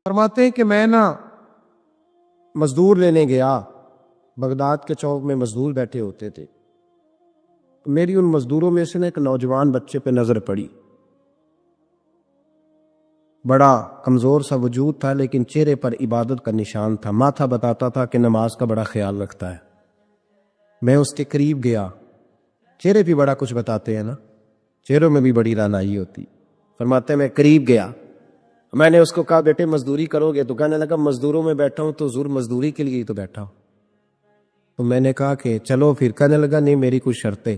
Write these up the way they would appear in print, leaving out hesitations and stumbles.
فرماتے ہیں کہ میں مزدور لینے گیا، بغداد کے چوک میں مزدور بیٹھے ہوتے تھے، میری ان مزدوروں میں سے ایک نوجوان بچے پہ نظر پڑی۔ بڑا کمزور سا وجود تھا لیکن چہرے پر عبادت کا نشان تھا، ماتھا بتاتا تھا کہ نماز کا بڑا خیال رکھتا ہے۔ میں اس کے قریب گیا، چہرے بھی بڑا کچھ بتاتے ہیں نا، چہروں میں بھی بڑی رانائی ہوتی۔ فرماتے ہیں میں قریب گیا، میں نے اس کو کہا بیٹے مزدوری کرو گے؟ تو کہنے لگا مزدوروں میں بیٹھا ہوں تو حضور مزدوری کے لیے ہی تو بیٹھا ہوں۔ تو میں نے کہا کہ چلو پھر، کہنے لگا نہیں میری کچھ شرطیں۔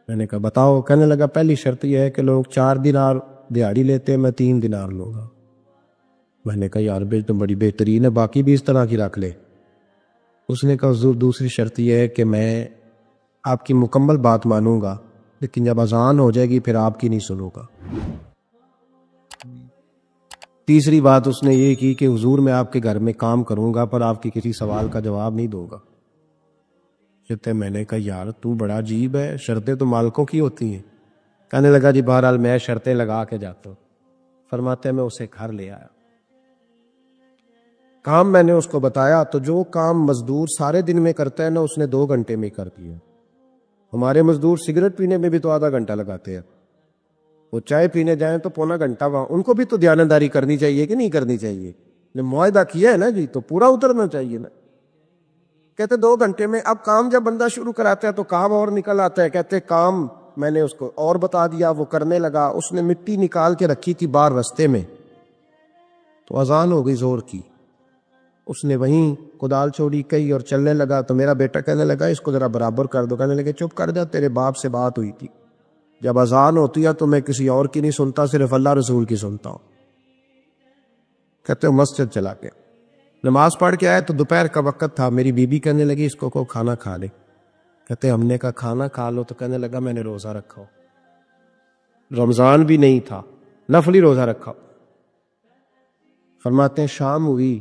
میں نے کہا بتاؤ؟ کہنے لگا پہلی شرط یہ ہے کہ لوگ 4 دینار دیہاڑی لیتے ہیں، میں 3 دینار لوں گا۔ میں نے کہا یار تو بڑی بہترین ہے، باقی بھی اس طرح کی رکھ لے۔ اس نے کہا حضور دوسری شرط یہ ہے کہ میں آپ کی مکمل بات مانوں گا لیکن جب اذان ہو جائے گی پھر آپ کی نہیں سنوں گا۔ تیسری بات اس نے یہ کی کہ حضور میں آپ کے گھر میں کام کروں گا پر آپ کی کسی سوال کا جواب نہیں دوں گا۔ میں نے کہا یار تو بڑا عجیب ہے، شرطیں تو مالکوں کی ہوتی ہیں۔ کہنے لگا جی بہرحال میں شرطیں لگا کے جاتا ہوں۔ فرماتے ہیں میں اسے گھر لے آیا، کام میں نے اس کو بتایا تو جو کام مزدور سارے دن میں کرتا ہے نا اس نے 2 گھنٹے میں کر دیا۔ ہمارے مزدور سگریٹ پینے میں بھی تو آدھا گھنٹہ لگاتے ہیں، وہ چائے پینے جائیں تو پونا گھنٹہ وہاں۔ ان کو بھی تو دیانتداری کرنی چاہیے کہ نہیں کرنی چاہیے؟ معاہدہ کیا ہے نا جی تو پورا اترنا چاہیے نا۔ کہتے 2 گھنٹے میں۔ اب کام جب بندہ شروع کراتا ہے تو کام اور نکل آتا ہے۔ کہتے کام میں نے اس کو اور بتا دیا، وہ کرنے لگا۔ اس نے مٹی نکال کے رکھی تھی باہر رستے میں، تو اذان ہو گئی زور کی، اس نے وہیں کدال چھوڑی کئی اور چلنے لگا۔ تو میرا بیٹا کہنے لگا اس کو ذرا برابر کر دو۔ کہنے لگے چپ کر جا، تیرے باپ سے بات ہوئی تھی، جب اذان ہوتی ہے تو میں کسی اور کی نہیں سنتا، صرف اللہ رسول کی سنتا ہوں۔ کہتے مسجد چلا کے نماز پڑھ کے آئے تو دوپہر کا وقت تھا۔ میری بیوی کہنے لگی اس کو کھانا کھا لے۔ کہتے ہم نے کہا کھانا کھا لو، تو کہنے لگا میں نے روزہ رکھا ہو، رمضان بھی نہیں تھا، نفلی روزہ رکھا۔ فرماتے ہیں شام ہوئی،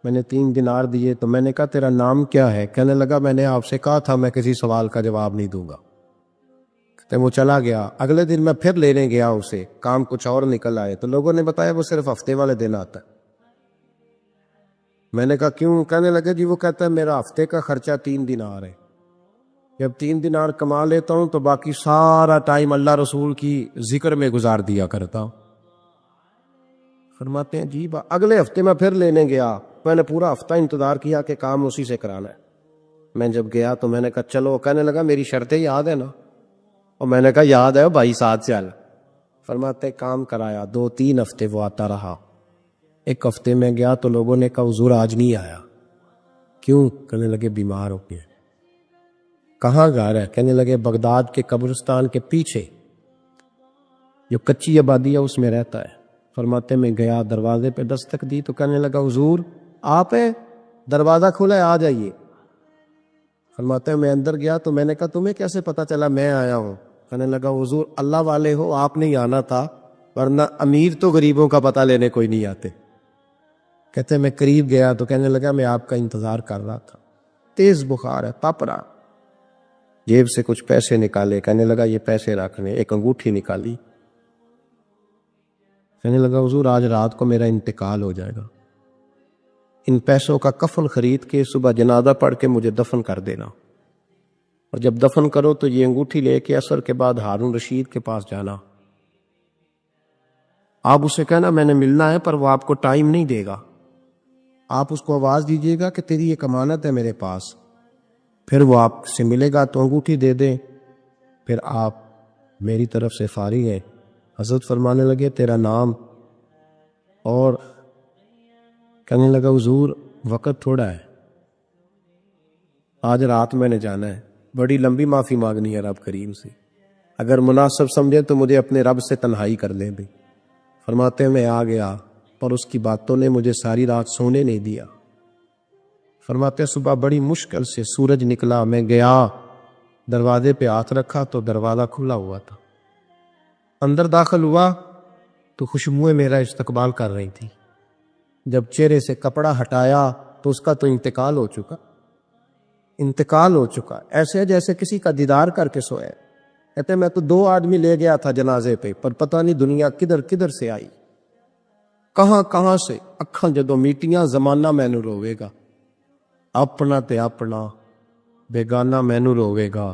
میں نے 3 دینار دیے تو میں نے کہا تیرا نام کیا ہے؟ کہنے لگا میں نے آپ سے کہا تھا میں کسی سوال کا جواب نہیں دوں گا۔ کہتے وہ چلا گیا۔ اگلے دن میں پھر لینے گیا اسے، کام کچھ اور نکل آئے تو لوگوں نے بتایا وہ صرف ہفتے والے دن آتا ہے۔ میں نے کہا کیوں؟ کہنے لگے جی وہ کہتا ہے میرا ہفتے کا خرچہ 3 دینار ہے، جب 3 دینار کما لیتا ہوں تو باقی سارا ٹائم اللہ رسول کی ذکر میں گزار دیا کرتا ہوں۔ فرماتے ہیں جی اگلے ہفتے میں پھر لینے گیا، میں نے پورا ہفتہ انتظار کیا کہ کام اسی سے کرانا ہے۔ میں جب گیا تو میں نے کہا چلو، کہنے لگا میری شرطیں یاد ہے نا؟ اور میں نے کہا یاد ہے بھائی، ساتھ چل۔ فرماتے کام کرایا، 2-3 ہفتے وہ آتا رہا۔ ایک ہفتے میں گیا تو لوگوں نے کہا حضور آج نہیں آیا، کیوں؟ کہنے لگے بیمار ہو گیا۔ کہاں گھر ہے؟ کہنے لگے بغداد کے قبرستان کے پیچھے جو کچی آبادی ہے اس میں رہتا ہے۔ فرماتے میں گیا، دروازے پہ دستک دی تو کہنے لگا حضور آپ ہیں؟ دروازہ کھلا ہے، آ جائیے۔ فرماتے میں اندر گیا تو میں نے کہا تمہیں کیسے پتا چلا میں آیا ہوں؟ کہنے لگا حضور اللہ والے ہو، آپ نہیں آنا تھا، ورنہ امیر تو غریبوں کا پتہ لینے کوئی نہیں آتے۔ کہتے میں قریب گیا تو کہنے لگا میں آپ کا انتظار کر رہا تھا، تیز بخار ہے، تپ رہا۔ جیب سے کچھ پیسے نکالے، کہنے لگا یہ پیسے رکھنے۔ ایک انگوٹھی نکالی، کہنے لگا حضور آج رات کو میرا انتقال ہو جائے گا، ان پیسوں کا کفن خرید کے صبح جنازہ پڑھ کے مجھے دفن کر دینا، اور جب دفن کرو تو یہ انگوٹھی لے کے عصر کے بعد ہارون رشید کے پاس جانا، آپ اسے کہنا میں نے ملنا ہے پر وہ آپ کو ٹائم نہیں دے گا، آپ اس کو آواز دیجیے گا کہ تیری ایک امانت ہے میرے پاس، پھر وہ آپ سے ملے گا تو انگوٹھی دے دیں، پھر آپ میری طرف سے فارغ ہیں۔ حضرت فرمانے لگے تیرا نام؟ اور کہنے لگا حضور وقت تھوڑا ہے، آج رات میں نے جانا ہے، بڑی لمبی معافی مانگنی ہے رب کریم سے، اگر مناسب سمجھے تو مجھے اپنے رب سے تنہائی کر لیں بھی۔ فرماتے میں آ گیا پر اس کی باتوں نے مجھے ساری رات سونے نہیں دیا۔ فرماتے صبح بڑی مشکل سے سورج نکلا، میں گیا دروازے پہ ہاتھ رکھا تو دروازہ کھلا ہوا تھا، اندر داخل ہوا تو خوشبوئیں میرا استقبال کر رہی تھی، جب چہرے سے کپڑا ہٹایا تو اس کا تو انتقال ہو چکا، ایسے جیسے کسی کا دیدار کر کے سوئے۔ کہتے میں تو 2 آدمی لے گیا تھا جنازے پہ، پر پتہ نہیں دنیا کدھر کدھر سے آئی۔ کہاں سے اکھاں جدوں میٹیاں زمانہ مینوں روے گا، اپنا تے اپنا بیگانہ مینوں روے گا۔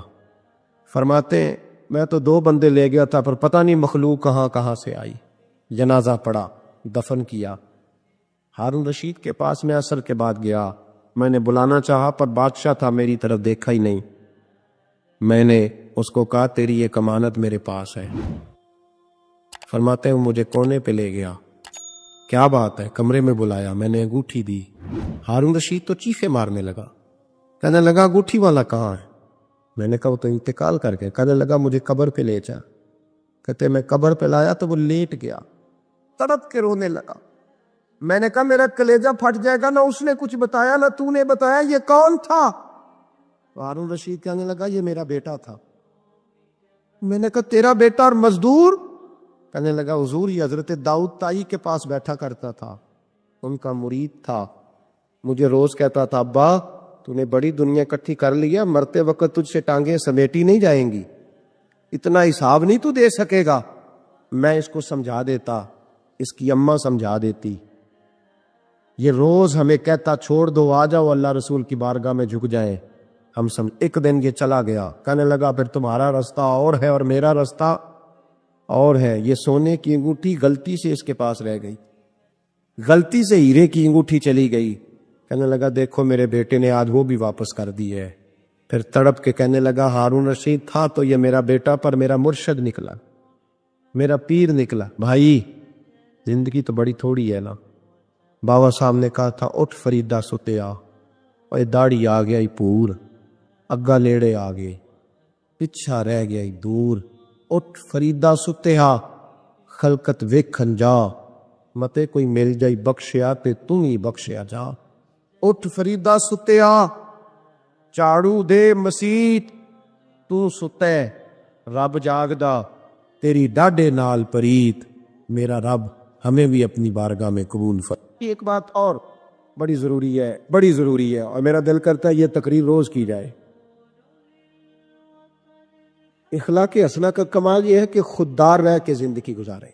فرماتے ہیں میں تو 2 بندے لے گیا تھا پر پتہ نہیں مخلوق کہاں سے آئی۔ جنازہ پڑا، دفن کیا۔ ہارون رشید کے پاس میں عصر کے بعد گیا، میں نے بلانا چاہا پر بادشاہ تھا، میری طرف دیکھا ہی نہیں۔ میں نے اس کو کہا تیری ایک امانت میرے پاس ہے۔ فرماتے ہیں مجھے کونے پہ لے گیا، کیا بات ہے؟ کمرے میں بلایا، میں نے انگوٹھی دی۔ ہارون رشید تو چیخے مارنے لگا، کہنے لگا انگوٹھی والا کہاں ہے؟ میں نے کہا وہ تو انتقال کر گیا۔ کہنے لگا مجھے قبر پہ لے جا۔ کہتے میں قبر پہ لایا تو وہ لیٹ گیا، تڑپ کے رونے لگا۔ میں نے کہا میرا کلیجہ پھٹ جائے گا، نہ اس نے کچھ بتایا نہ تو نے بتایا، یہ کون تھا؟ تو ہارون رشید کہنے لگا یہ میرا بیٹا تھا۔ میں نے کہا تیرا بیٹا اور مزدور؟ کہنے لگا حضور یہ حضرت داؤد تائی کے پاس بیٹھا کرتا تھا، ان کا مرید تھا، مجھے روز کہتا تھا ابا تو نے بڑی دنیا اکٹھی کر لیا، مرتے وقت تجھ سے ٹانگیں سمیٹی نہیں جائیں گی، اتنا حساب نہیں تو دے سکے گا۔ میں اس کو سمجھا دیتا، اس کی اماں سمجھا دیتی، یہ روز ہمیں کہتا چھوڑ دو آ جاؤ اللہ رسول کی بارگاہ میں جھک جائیں، ہم سمجھ۔ ایک دن یہ چلا گیا، کہنے لگا پھر تمہارا رستہ اور ہے اور میرا رستہ اور ہے۔ یہ سونے کی انگوٹھی غلطی سے اس کے پاس رہ گئی، غلطی سے ہیرے کی انگوٹھی چلی گئی۔ کہنے لگا دیکھو میرے بیٹے نے آج وہ بھی واپس کر دی ہے۔ پھر تڑپ کے کہنے لگا ہارون رشید تھا تو یہ میرا بیٹا پر میرا مرشد نکلا، میرا پیر نکلا۔ بھائی زندگی تو بڑی تھوڑی ہے نا۔ بابا صاحب نے کہا تھا اٹھ فریدہ ستیا، اور داڑھی آ گیا ہی پور، اگا لیڑے آ گئے، پچھا رہ گیا ہی دور۔ اٹھ فریدہ ستیا خلقت ویکھن جا، متے کوئی مل جائی بخشیا تے توں ہی بخشیا جا۔ اٹھ فریدہ ستیا چاڑو دے مسیت، تو ستے رب جاگدا تیری ڈاڈے نال پریت، میرا رب ہمیں بھی اپنی بارگاہ میں قبول فرما۔ ایک بات اور بڑی ضروری ہے اور میرا دل کرتا ہے یہ تقریر روز کی جائے۔ اخلاق حسنہ کا کمال یہ ہے کہ خوددار رہ کے زندگی گزارے،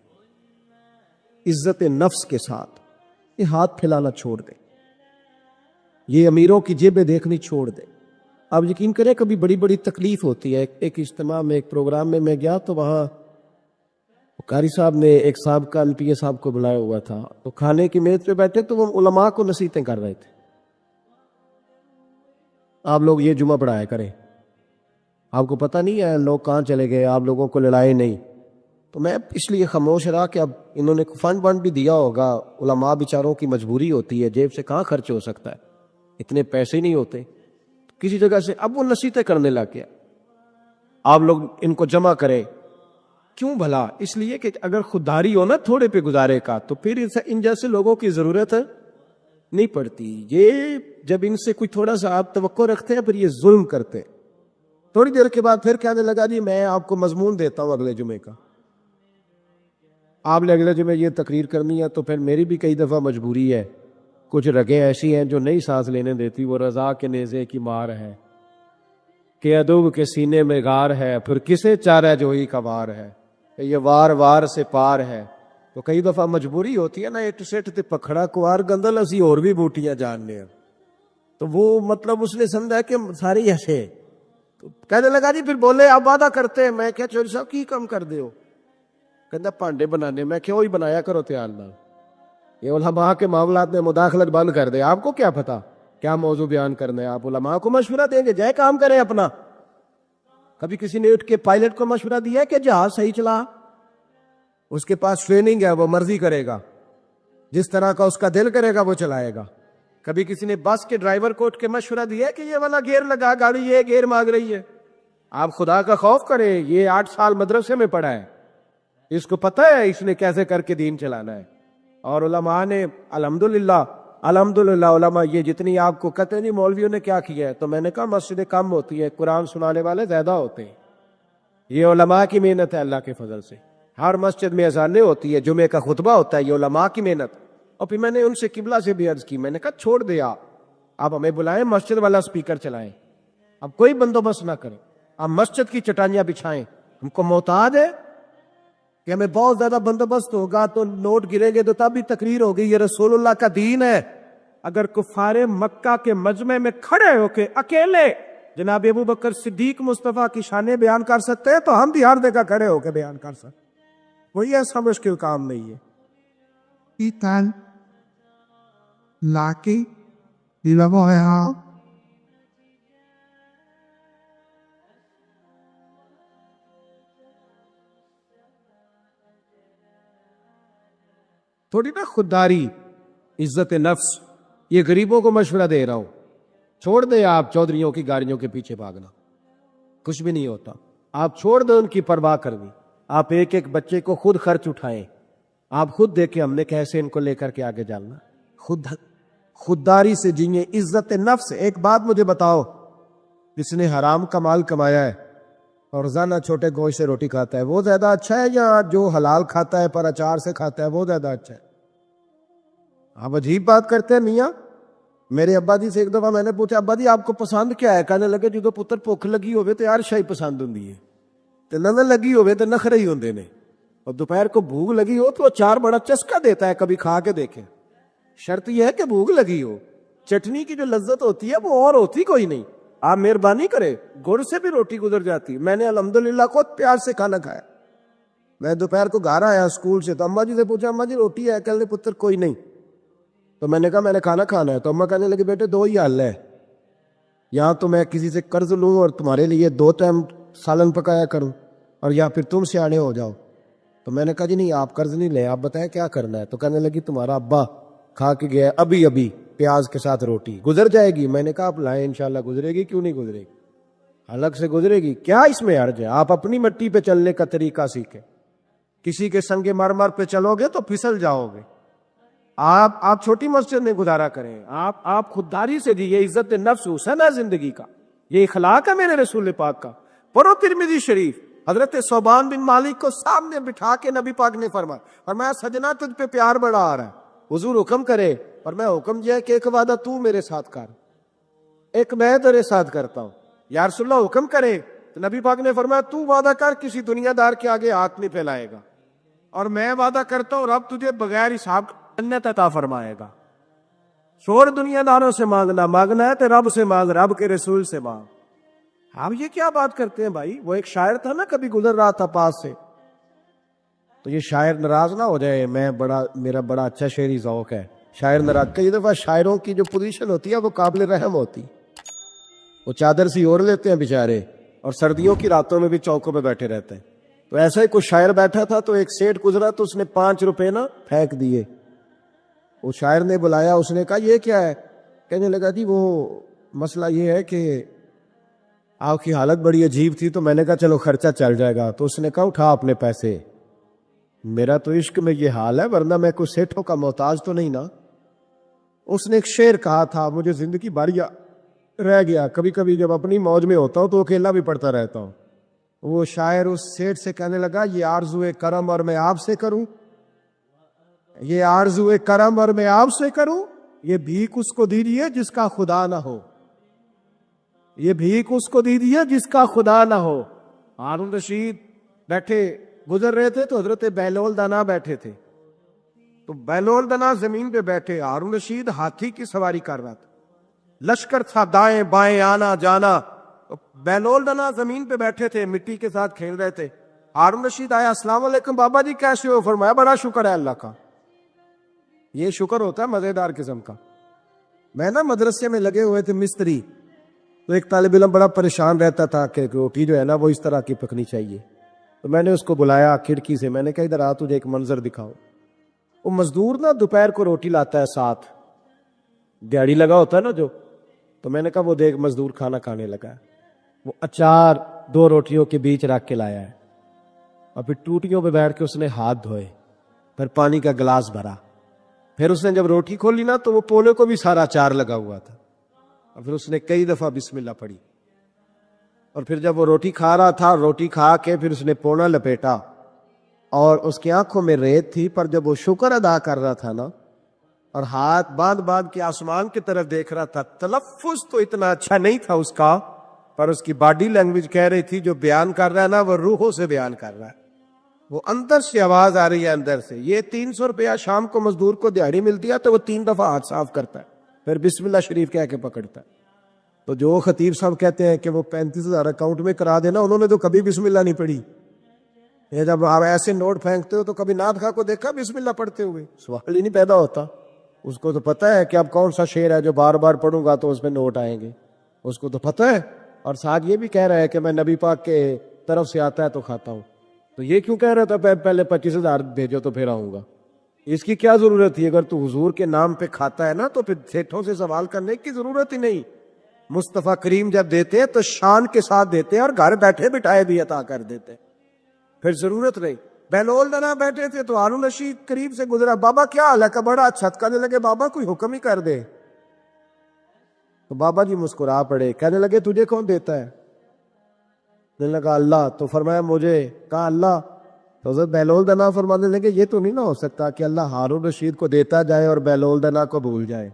عزت نفس کے ساتھ۔ یہ ہاتھ پھیلانا چھوڑ دے، یہ امیروں کی جیبیں دیکھنی چھوڑ دے۔ آپ یقین کریں کبھی بڑی بڑی تکلیف ہوتی ہے۔ ایک اجتماع میں ایک پروگرام میں گیا تو وہاں قاری صاحب نے ایک صاحب کا LPA صاحب کو بلایا ہوا تھا، تو کھانے کی میز پہ بیٹھے تو وہ علماء کو نصیحتیں کر رہے تھے، آپ لوگ یہ جمعہ پڑھایا کریں، آپ کو پتہ نہیں ہے لوگ کہاں چلے گئے، آپ لوگوں کو لڑائے نہیں۔ تو میں اس لیے خاموش رہا کہ اب انہوں نے فنڈ بھی دیا ہوگا، علماء بیچاروں کی مجبوری ہوتی ہے، جیب سے کہاں خرچ ہو سکتا ہے، اتنے پیسے نہیں ہوتے کسی جگہ سے۔ اب وہ نصیحتیں کرنے لگ گیا، آپ لوگ ان کو جمع کرے۔ کیوں بھلا؟ اس لیے کہ اگر خودداری ہو نا تھوڑے پہ گزارے کا تو پھر ان جیسے لوگوں کی ضرورت نہیں پڑتی۔ یہ جب ان سے کوئی تھوڑا سا آپ توقع رکھتے ہیں پھر یہ ظلم کرتے ہیں۔ تھوڑی دیر کے بعد پھر کہنے لگا جی میں آپ کو مضمون دیتا ہوں اگلے جمعے کا، آپ نے اگلے جمعے یہ تقریر کرنی ہے، تو پھر میری بھی کئی دفعہ مجبوری ہے، کچھ رگیں ایسی ہیں جو نہیں سانس لینے دیتی، وہ رضا کے نیزے کی مار ہے کہ ادب کے سینے میں غار ہے، پھر کسے چارہ جوئی کا وار ہے، یہ وار سے پار ہے۔ تو کئی دفعہ مجبوری ہوتی ہے نا، اٹ سٹ تے پکھڑا کوار گندل اسی اور بھی بوٹیاں جاننے ہیں، تو وہ مطلب اس نے سمجھا کہ ساری ایسے۔ تو کہنے لگا جی پھر بولے آپ وعدہ کرتے ہیں، میں کیا چوری صاحب کی کم کر دے ہو؟ کہنا پانڈے بنانے، میں کیوں ہی بنایا کرو تیار نہ، یہ علماء کے معاملات میں مداخلت بند کر دے، آپ کو کیا پتا کیا موضوع بیان کرنا ہے، آپ علماء کو مشورہ دیں گے، جائے کام کریں اپنا۔ کبھی کسی نے اٹھ کے پائلٹ کو مشورہ دیا ہے کہ جہاز صحیح چلا؟ اس کے پاس ٹریننگ ہے، وہ مرضی کرے گا، جس طرح کا اس کا دل کرے گا وہ چلائے گا۔ کبھی کسی نے بس کے ڈرائیور کو اٹھ کے مشورہ دیا ہے کہ یہ والا گیئر لگا، گاڑی یہ گیئر مانگ رہی ہے؟ آپ خدا کا خوف کریں، یہ 8 سال مدرسے میں پڑھا ہے، اس کو پتہ ہے اس نے کیسے کر کے دین چلانا ہے۔ اور علماء نے الحمدللہ علماء یہ جتنی آپ کو کہتے نہیں مولویوں نے کیا کیا ہے، تو میں نے کہا مسجدیں کم ہوتی ہے، قرآن سنانے والے زیادہ ہوتے ہیں، یہ علماء کی محنت ہے اللہ کے فضل سے۔ ہر مسجد میں اذانیں ہوتی ہے، جمعے کا خطبہ ہوتا ہے، یہ علماء کی محنت۔ اور پھر میں نے ان سے قبلہ سے بھی عرض کی، میں نے کہا چھوڑ دیا، آپ ہمیں بلائیں مسجد والا سپیکر چلائیں، اب کوئی بندوبست نہ کریں، آپ مسجد کی چٹائیاں بچھائیں، ہم کو محتاج ہے، کہ ہمیں بہت زیادہ بندوبست ہوگا تو نوٹ گریں گے تو تب بھی تقریر ہوگی یہ رسول اللہ کا دین ہے. اگر کفار مکہ کے مجمع میں کھڑے ہو کے اکیلے جناب ابو بکر صدیق مصطفیٰ کی شانیں بیان کر سکتے ہیں تو ہم بھی ہر جگہ کھڑے ہو کے بیان کر سکتے. کوئی ایسا مشکل کام نہیں ہے. Itan laki dilaboya تھوڑی نا خودداری, عزت نفس. یہ غریبوں کو مشورہ دے رہا ہوں, چھوڑ دیں آپ چودھریوں کی گاڑیوں کے پیچھے بھاگنا, کچھ بھی نہیں ہوتا. آپ چھوڑ دیں ان کی پرواہ کرنی. آپ ایک ایک بچے کو خود خرچ اٹھائیں. آپ خود دیکھیں ہم نے کیسے ان کو لے کر کے آگے جانا. خودداری سے جیئیں, عزت نفس. ایک بات مجھے بتاؤ, جس نے حرام کا مال کمایا ہے اور روزانہ چھوٹے گوشت سے روٹی کھاتا ہے وہ زیادہ اچھا ہے یا جو حلال کھاتا ہے پر اچار سے کھاتا ہے وہ زیادہ اچھا ہے؟ آپ عجیب بات کرتے ہیں میاں. میرے ابا جی سے ایک دفعہ میں نے پوچھا, ابا جی آپ کو پسند کیا ہے؟ کہنے لگے جدو پتر بھوک لگی ہوئے تو یار شاہی پسند ہوں تے نہ لگی ہوئے تو نخرے ہی ہوندے نے, اور دوپہر کو بھوک لگی ہو تو اچار بڑا چسکا دیتا ہے, کبھی کھا کے دیکھیں. شرط یہ ہے کہ بھوک لگی ہو. چٹنی کی جو لذت ہوتی ہے وہ اور ہوتی کوئی نہیں. آپ مہربانی کرے, گڑ سے بھی روٹی گزر جاتی. میں نے الحمدللہ خود پیار سے کھانا کھایا. میں دوپہر کو گھر آیا اسکول سے تو اماں جی سے پوچھا, اماں جی روٹی ہے؟ کہنے پتر کوئی نہیں. تو میں نے کہا میں نے کھانا کھانا ہے. تو اماں کہنے لگے بیٹے دو ہی حل ہے, یا تو میں کسی سے قرض لوں اور تمہارے لیے 2 ٹائم سالن پکایا کروں, اور یا پھر تم سیانے ہو جاؤ. تو میں نے کہا جی نہیں آپ قرض نہیں لیں, آپ بتائیں کیا کرنا ہے. تو کہنے لگی تمہارا ابا کھا کے گیا ابھی پیاز کے ساتھ روٹی, گزر جائے گی. میں نے کہا آپ لائیں انشاءاللہ گزرے گی, کیوں نہیں گزرے گی, الگ سے گزرے گی. کیا اس میں حرج ہے؟ آپ اپنی مٹی پہ چلنے کا طریقہ سیکھیں. کسی کے سنگ مرمر پہ چلو گے تو پھسل جاؤ گے. آپ چھوٹی مسجد میں گزارا کریں. آپ خودداری سے دی. یہ عزت نفس حسن ہے زندگی کا, یہ اخلاق ہے میرے رسول پاک کا. پڑھو ترمذی شریف, حضرت صوبان بن مالک کو سامنے بٹھا کے نبی پاک نے فرمایا سجنا تجھ پہ پیار بڑا آ رہا ہے, حضور حکم کرے. اور میں حکم دیا کہ ایک وعدہ تو میرے ساتھ کر, ایک میں تیرے ساتھ کرتا ہوں. یا رسول اللہ حکم کرے. تو نبی پاک نے فرمایا تو وعدہ کر, کسی دنیا دار کے آگے ہاتھ نہیں پھیلائے گا, اور میں وعدہ کرتا ہوں رب تجھے بغیر حساب جنت عطا فرمائے گا. شور دنیا داروں سے مانگنا ہے تو رب سے مانگ, رب کے رسول سے مانگ. آپ یہ کیا بات کرتے ہیں بھائی؟ وہ ایک شاعر تھا نا, کبھی گزر رہا تھا پاس سے, تو یہ شاعر ناراض نہ ہو جائے. میرا بڑا اچھا شعری ذوق ہے. شاعر ناراض, کئی دفعہ شاعروں کی جو پوزیشن ہوتی ہے وہ قابل رحم ہوتی. وہ چادر سی اوڑھ لیتے ہیں بیچارے, اور سردیوں کی راتوں میں بھی چوکوں پہ بیٹھے رہتے ہیں. تو ایسا ہی کوئی شاعر بیٹھا تھا تو ایک سیٹ گزرا تو اس نے 5 روپے نا پھینک دیے. وہ شاعر نے بلایا, اس نے کہا یہ کیا ہے؟ کہنے لگا جی وہ مسئلہ یہ ہے کہ آپ کی حالت بڑی عجیب تھی تو میں نے کہا چلو خرچہ چل جائے گا. تو اس نے کہا اٹھا اپنے پیسے, میرا تو عشق میں یہ حال ہے ورنہ میں کوئی سیٹھوں کا محتاج تو نہیں نا. اس نے ایک شعر کہا تھا, مجھے زندگی بھر رہ گیا, کبھی کبھی جب اپنی موج میں ہوتا ہوں تو اکیلا بھی پڑھتا رہتا ہوں. وہ شاعر اس سیٹ سے کہنے لگا یہ آرزو کرم اور میں آپ سے کروں, یہ آرزو کرم اور میں آپ سے کروں, یہ بھیک اس کو دیجیے جس کا خدا نہ ہو, یہ بھیک اس کو دیجیے جس کا خدا نہ ہو. ہارون رشید بیٹھے گزر رہے تھے تو حضرت بہلول دانا بیٹھے تھے. تو بہلول دانا زمین پہ بیٹھے, ہارون رشید ہاتھی کی سواری کر رہا تھا, لشکر تھا دائیں بائیں آنا جانا. بہلول دانا زمین پہ بیٹھے تھے, مٹی کے ساتھ کھیل رہے تھے. ہارون رشید آیا, السلام علیکم بابا جی کیسے ہو؟ فرمایا بڑا شکر ہے اللہ کا. یہ شکر ہوتا ہے مزیدار قسم کا. میں نا مدرسے میں لگے ہوئے تھے مستری, تو ایک طالب علم بڑا پریشان رہتا تھا کہ روٹی جو ہے نا وہ اس طرح کی پکنی چاہیے. تو میں نے اس کو بلایا کھڑکی سے, میں نے کہا ادھر آ تجھے ایک منظر دکھاؤ. وہ مزدور نا دوپہر کو روٹی لاتا ہے ساتھ, دیہڑی لگا ہوتا ہے نا جو. تو میں نے کہا وہ دیکھ مزدور کھانا کھانے لگا ہے. وہ اچار 2 روٹیوں کے بیچ رکھ کے لایا ہے, اور پھر ٹوٹیوں پہ بیٹھ کے اس نے ہاتھ دھوئے, پھر پانی کا گلاس بھرا, پھر اس نے جب روٹی کھولی نا تو وہ پونے کو بھی سارا اچار لگا ہوا تھا, اور پھر اس نے کئی دفعہ بسم اللہ پڑھی. اور پھر جب وہ روٹی کھا رہا تھا, روٹی کھا کے پھر اس نے پونا لپیٹا, اور اس کی آنکھوں میں ریت تھی, پر جب وہ شکر ادا کر رہا تھا نا اور ہاتھ باندھ کے آسمان کی طرف دیکھ رہا تھا, تلفظ تو اتنا اچھا نہیں تھا اس کا, پر اس کی باڈی لینگویج کہہ رہی تھی جو بیان کر رہا ہے نا وہ روحوں سے بیان کر رہا ہے. وہ اندر سے آواز آ رہی ہے اندر سے. یہ 300 روپیہ شام کو مزدور کو دیہڑی ملتی ہے تو وہ 3 دفعہ ہاتھ صاف کرتا ہے, پھر بسم اللہ شریف کہہ کے پکڑتا ہے. تو جو خطیب صاحب کہتے ہیں کہ وہ 35,000 اکاؤنٹ میں کرا دینا, انہوں نے تو کبھی بسم اللہ نہیں پڑھی. یہ جب آپ ایسے نوٹ پھینکتے ہو تو کبھی نعت خواہ کو دیکھا بسم اللہ پڑھتے ہوئے؟ سوال ہی نہیں پیدا ہوتا. اس کو تو پتہ ہے کہ اب کون سا شعر ہے جو بار بار پڑھوں گا تو اس میں نوٹ آئیں گے, اس کو تو پتہ ہے. اور ساتھ یہ بھی کہہ رہا ہے کہ میں نبی پاک کے طرف سے آتا ہے تو کھاتا ہوں. تو یہ کیوں کہہ رہا تھا پہلے 25,000 بھیجو تو پھر آؤں گا؟ اس کی کیا ضرورت تھی؟ اگر تو حضور کے نام پہ کھاتا ہے نا تو پھر سیٹھوں سے سوال کرنے کی ضرورت ہی نہیں. مصطفیٰ کریم جب دیتے ہیں تو شان کے ساتھ دیتے ہیں اور گھر بیٹھے بٹھائے بھی عطا کر دیتے, پھر ضرورت نہیں. بہلول دنا بیٹھے تھے تو ہارون رشید قریب سے گزرا, بابا کیا حال ہے؟ کہ بڑا اچھا. کہنے لگے بابا کوئی حکم ہی کر دے. تو بابا جی مسکرا پڑے, کہنے لگے تجھے کون دیتا ہے؟ کہنے لگا اللہ. تو فرمایا مجھے. کہا اللہ. تو حضرت بہلول دنا فرمانے لگے یہ تو نہیں نہ ہو سکتا کہ اللہ ہارون رشید کو دیتا جائے اور بہلول دنا کو بھول جائے,